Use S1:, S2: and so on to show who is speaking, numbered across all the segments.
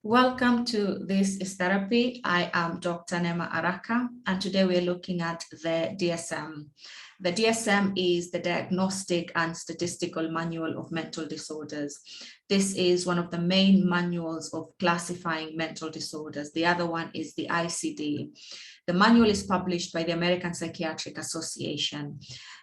S1: Welcome to This is Therapy. I am Dr. Nema Araka, and today we're looking at the DSM. The DSM is the Diagnostic and Statistical Manual of Mental Disorders. This is one of the main manuals of classifying mental disorders. The other one is the ICD. The manual is published by the American Psychiatric Association.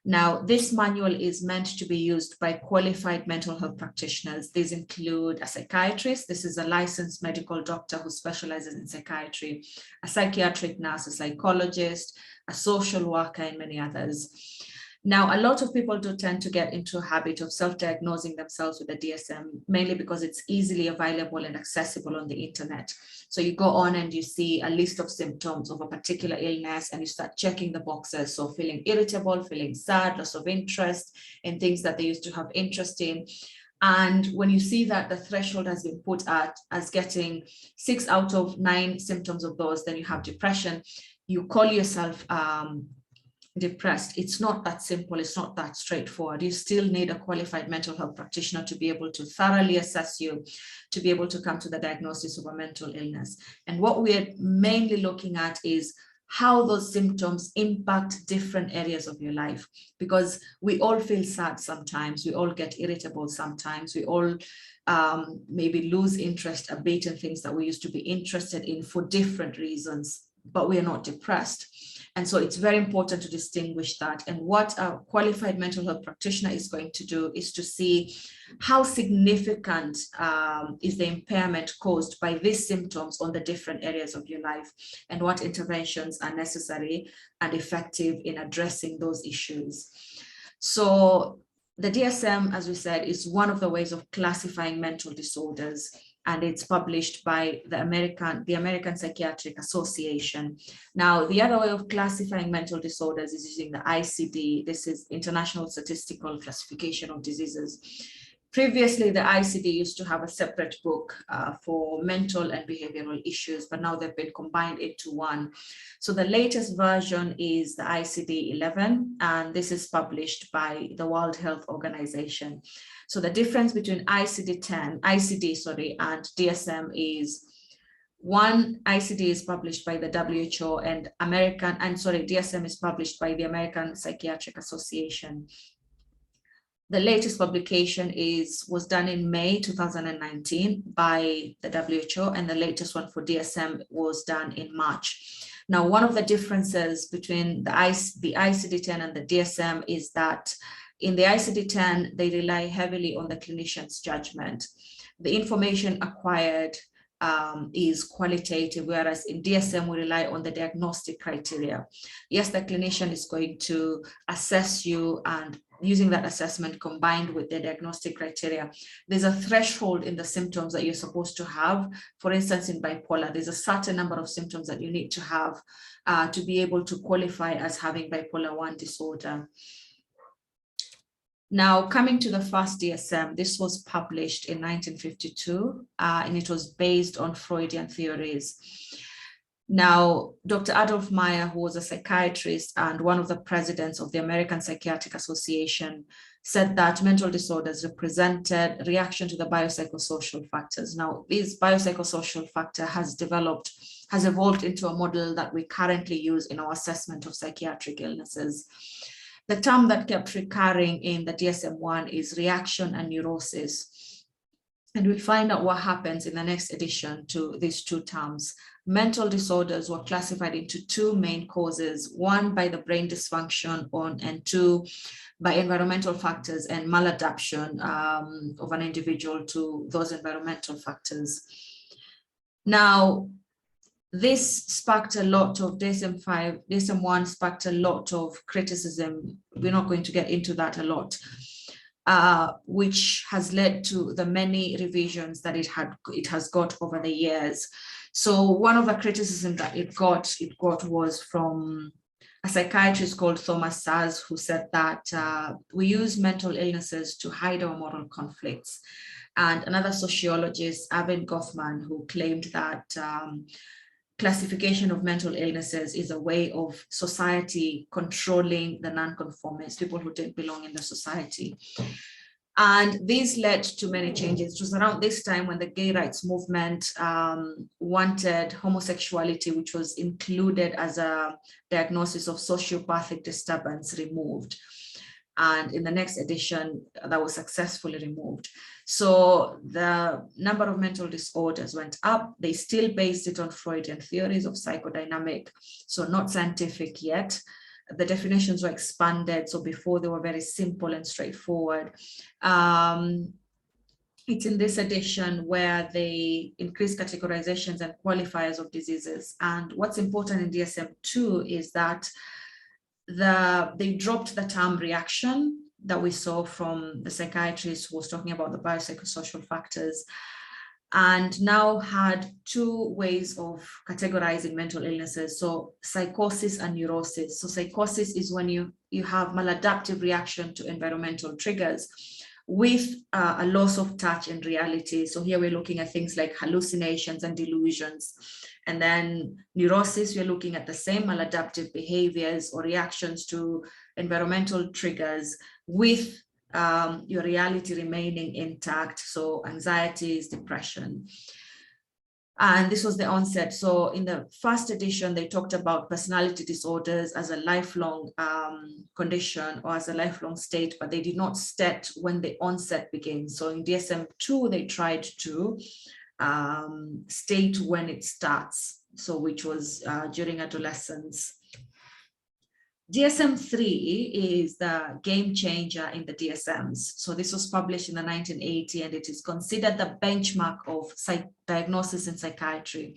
S1: Now, this manual is meant to be used by qualified mental health practitioners. These include a psychiatrist. This is a licensed medical doctor who specializes in psychiatry, a psychiatric nurse, a psychologist, a social worker, and many others. Now, a lot of people do tend to get into a habit of self-diagnosing themselves with the DSM, mainly because it's easily available and accessible on the internet. So you go on and you see a list of symptoms of a particular illness and you start checking the boxes. So feeling irritable, feeling sad, loss of interest in things that they used to have interest in. And when you see that the threshold has been put at as getting 6 out of 9 symptoms of those, then you have depression. You call yourself depressed. It's not that simple. It's not that straightforward. You still need a qualified mental health practitioner to be able to thoroughly assess you, to be able to come to the diagnosis of a mental illness. And what we're mainly looking at is how those symptoms impact different areas of your life, because we all feel sad sometimes, we all get irritable sometimes, we all maybe lose interest a bit in things that we used to be interested in for different reasons, but we are not depressed. And so it's very important to distinguish that. And what a qualified mental health practitioner is going to do is to see how significant is the impairment caused by these symptoms on the different areas of your life, and what interventions are necessary and effective in addressing those issues. So the DSM, as we said, is one of the ways of classifying mental disorders, and it's published by the American Psychiatric Association. Now, the other way of classifying mental disorders is using the ICD. This is International Statistical Classification of Diseases. Previously, the ICD used to have a separate book for mental and behavioral issues, but now they've been combined into one. So the latest version is the ICD-11, and this is published by the World Health Organization. So the difference between ICD and DSM is one, ICD is published by the WHO and DSM is published by the American Psychiatric Association. The latest publication was done in May 2019 by the WHO, and the latest one for DSM was done in March. Now, one of the differences between the ICD-10 and the DSM is that in the ICD-10, they rely heavily on the clinician's judgment. The information acquired is qualitative, whereas in DSM, we rely on the diagnostic criteria. Yes, the clinician is going to assess you, and using that assessment combined with the diagnostic criteria, there's a threshold in the symptoms that you're supposed to have. For instance, in bipolar, there's a certain number of symptoms that you need to have to be able to qualify as having bipolar 1 disorder. Now, coming to the first DSM, this was published in 1952, and it was based on Freudian theories. Now, Dr. Adolf Meyer, who was a psychiatrist and one of the presidents of the American Psychiatric Association, said that mental disorders represented reaction to the biopsychosocial factors. Now, this biopsychosocial factor has evolved into a model that we currently use in our assessment of psychiatric illnesses. The term that kept recurring in the DSM-1 is reaction and neurosis. And we'll find out what happens in the next edition to these two terms. Mental disorders were classified into 2 main causes, one by the brain dysfunction and 2 by environmental factors and maladaptation of an individual to those environmental factors. Now, this sparked a lot of DSM-1 sparked a lot of criticism. We're not going to get into that a lot, which has led to the many revisions that it has got over the years. So one of the criticism that it got was from a psychiatrist called Thomas Saz, who said that we use mental illnesses to hide our moral conflicts. And another sociologist, Arvind Goffman, who claimed that classification of mental illnesses is a way of society controlling the nonconformists, people who didn't belong in the society. And this led to many changes. It was around this time when the gay rights movement wanted homosexuality, which was included as a diagnosis of sociopathic disturbance, removed. And in the next edition, that was successfully removed. So the number of mental disorders went up. They still based it on Freudian theories of psychodynamic, so not scientific yet. The definitions were expanded. So before they were very simple and straightforward. It's in this edition where they increase categorizations and qualifiers of diseases. And what's important in DSM-2 is that they dropped the term reaction that we saw from the psychiatrist who was talking about the biopsychosocial factors, and now had two ways of categorizing mental illnesses. So psychosis and neurosis. So psychosis is when you have maladaptive reaction to environmental triggers with a loss of touch in reality. So here we're looking at things like hallucinations and delusions. And then neurosis, we're looking at the same maladaptive behaviors or reactions to environmental triggers with your reality remaining intact. So anxieties, depression. And this was the onset. So in the first edition, they talked about personality disorders as a lifelong condition or as a lifelong state, but they did not state when the onset begins. So in DSM-2, they tried to state when it starts, so which was during adolescence. DSM-3 is the game changer in the DSMs. So this was published in the 1980, and it is considered the benchmark of diagnosis in psychiatry.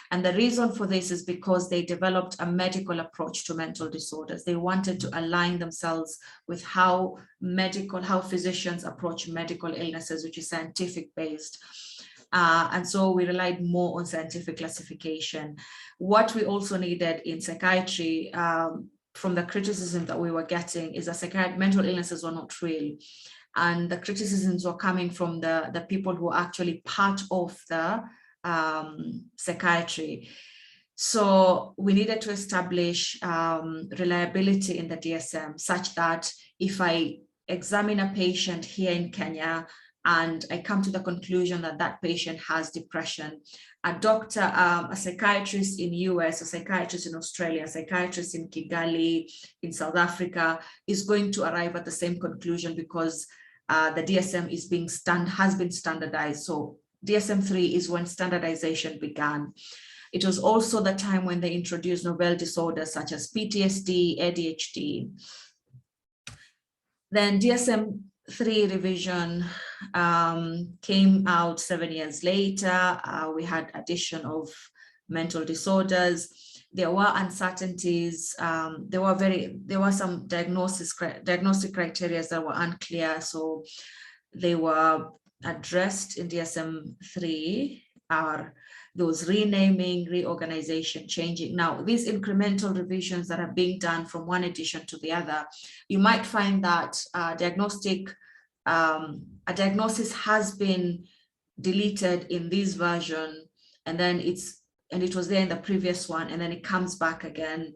S1: And the reason for this is because they developed a medical approach to mental disorders. They wanted to align themselves with how physicians approach medical illnesses, which is scientific based. And so we relied more on scientific classification. What we also needed in psychiatry, from the criticism that we were getting, is that mental illnesses were not real. And the criticisms were coming from the people who are actually part of the psychiatry. So we needed to establish reliability in the DSM, such that if I examine a patient here in Kenya and I come to the conclusion that that patient has depression, a doctor, a psychiatrist in US, a psychiatrist in Australia, a psychiatrist in Kigali, in South Africa, is going to arrive at the same conclusion because the DSM has been standardized. So DSM-3 is when standardization began. It was also the time when they introduced novel disorders such as PTSD, ADHD. Then DSM-3 revision came out 7 years later. We had addition of mental disorders. There were uncertainties. There were some diagnostic criteria that were unclear. So they were addressed in DSM-3. There was renaming, reorganization, changing. Now, these incremental revisions that are being done from one edition to the other, you might find that a diagnosis has been deleted in this version, and then it was there in the previous one, and then it comes back again.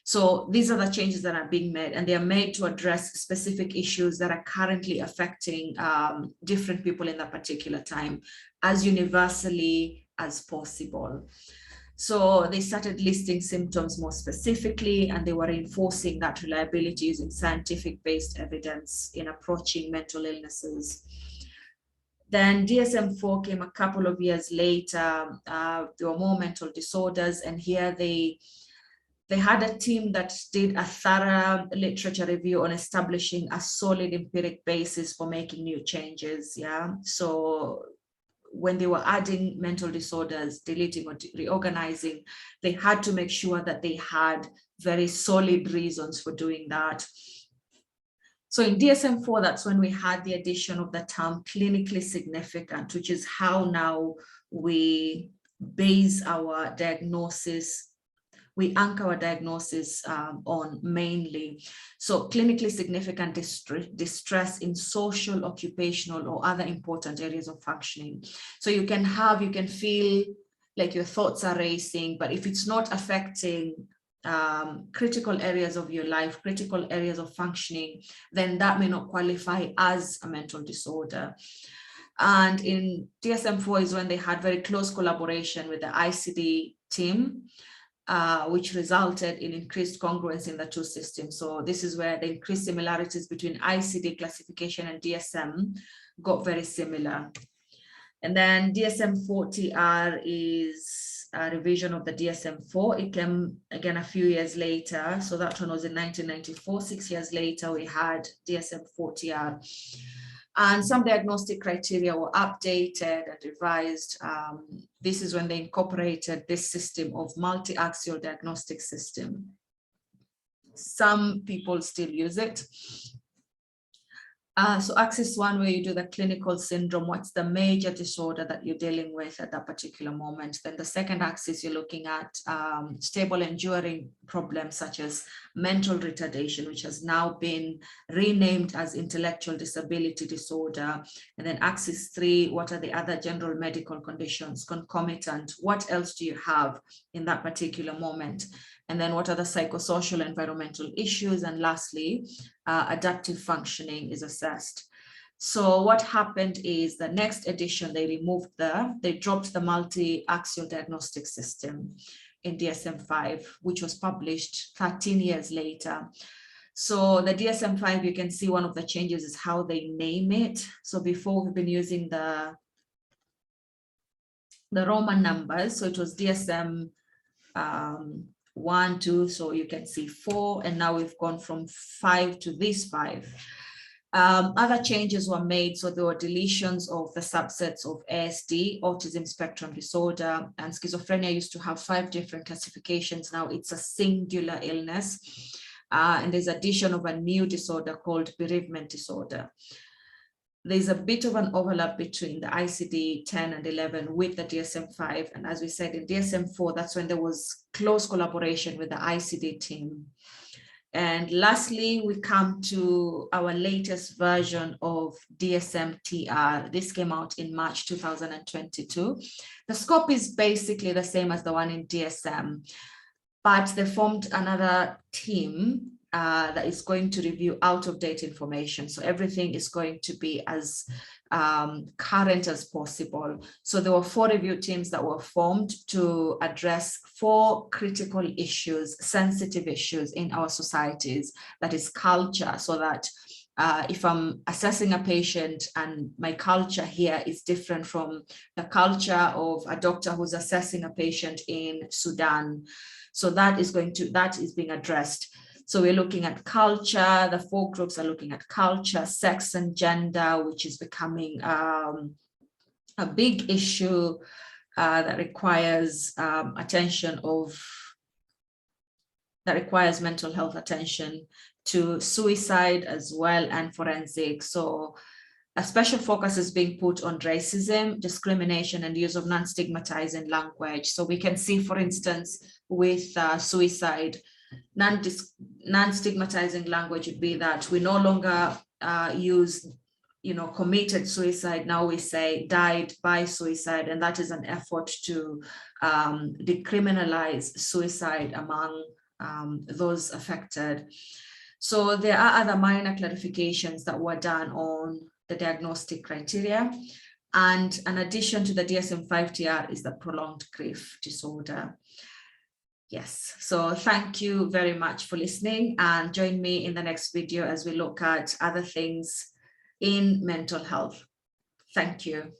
S1: So these are the changes that are being made, and they are made to address specific issues that are currently affecting different people in that particular time as universally as possible. So they started listing symptoms more specifically, and they were reinforcing that reliability using scientific-based evidence in approaching mental illnesses. Then DSM-4 came a couple of years later. There were more mental disorders, and here they had a team that did a thorough literature review on establishing a solid empiric basis for making new changes. Yeah, so when they were adding mental disorders, deleting or reorganizing, they had to make sure that they had very solid reasons for doing that. So in DSM-4, that's when we had the addition of the term clinically significant, which is how now we base our diagnosis. We anchor our diagnosis on mainly. So clinically significant distress in social, occupational, or other important areas of functioning. So you can feel like your thoughts are racing, but if it's not affecting critical areas of your life, critical areas of functioning, then that may not qualify as a mental disorder. And in DSM-4 is when they had very close collaboration with the ICD team, which resulted in increased congruence in the two systems. So this is where the increased similarities between ICD classification and DSM got very similar. And then DSM-4TR is a revision of the DSM-4. It came again a few years later. So that one was in 1994. 6 years later, we had DSM-4TR. And some diagnostic criteria were updated and revised. This is when they incorporated this system of multi-axial diagnostic system. Some people still use it. So axis one, where you do the clinical syndrome, what's the major disorder that you're dealing with at that particular moment. Then the second axis, you're looking at stable enduring problems such as mental retardation, which has now been renamed as intellectual disability disorder. And then axis three, what are the other general medical conditions, concomitant, what else do you have in that particular moment? And then what are the psychosocial environmental issues? And lastly, adaptive functioning is assessed. So what happened is the next edition, they dropped the multi-axial diagnostic system in DSM-5, which was published 13 years later. So the DSM-5, you can see one of the changes is how they name it. So before we've been using the Roman numbers. So it was DSM 1, 2, so you can see 4, and now we've gone from 5 to these 5. Other changes were made, so there were deletions of the subsets of ASD, autism spectrum disorder, and schizophrenia used to have 5 different classifications. Now it's a singular illness, and there's addition of a new disorder called bereavement disorder. There's a bit of an overlap between the ICD-10 and 11 with the DSM-5. And as we said, in DSM-4, that's when there was close collaboration with the ICD team. And lastly, we come to our latest version of DSM-TR. This came out in March 2022. The scope is basically the same as the one in DSM, but they formed another team that is going to review out-of-date information. So everything is going to be as current as possible. So there were 4 review teams that were formed to address 4 critical issues, sensitive issues in our societies, that is culture, so that if I'm assessing a patient and my culture here is different from the culture of a doctor who's assessing a patient in Sudan. So that is being addressed. So we're looking at culture. The 4 groups are looking at culture, sex and gender, which is becoming a big issue that requires mental health attention, to suicide as well, and forensic. So a special focus is being put on racism, discrimination, and use of non-stigmatizing language. So we can see, for instance, with suicide, non-stigmatizing language would be that we no longer use, committed suicide. Now we say died by suicide, and that is an effort to decriminalize suicide among those affected. So there are other minor clarifications that were done on the diagnostic criteria. And an addition to the DSM-5-TR is the prolonged grief disorder. Yes, so thank you very much for listening, and join me in the next video as we look at other things in mental health. Thank you.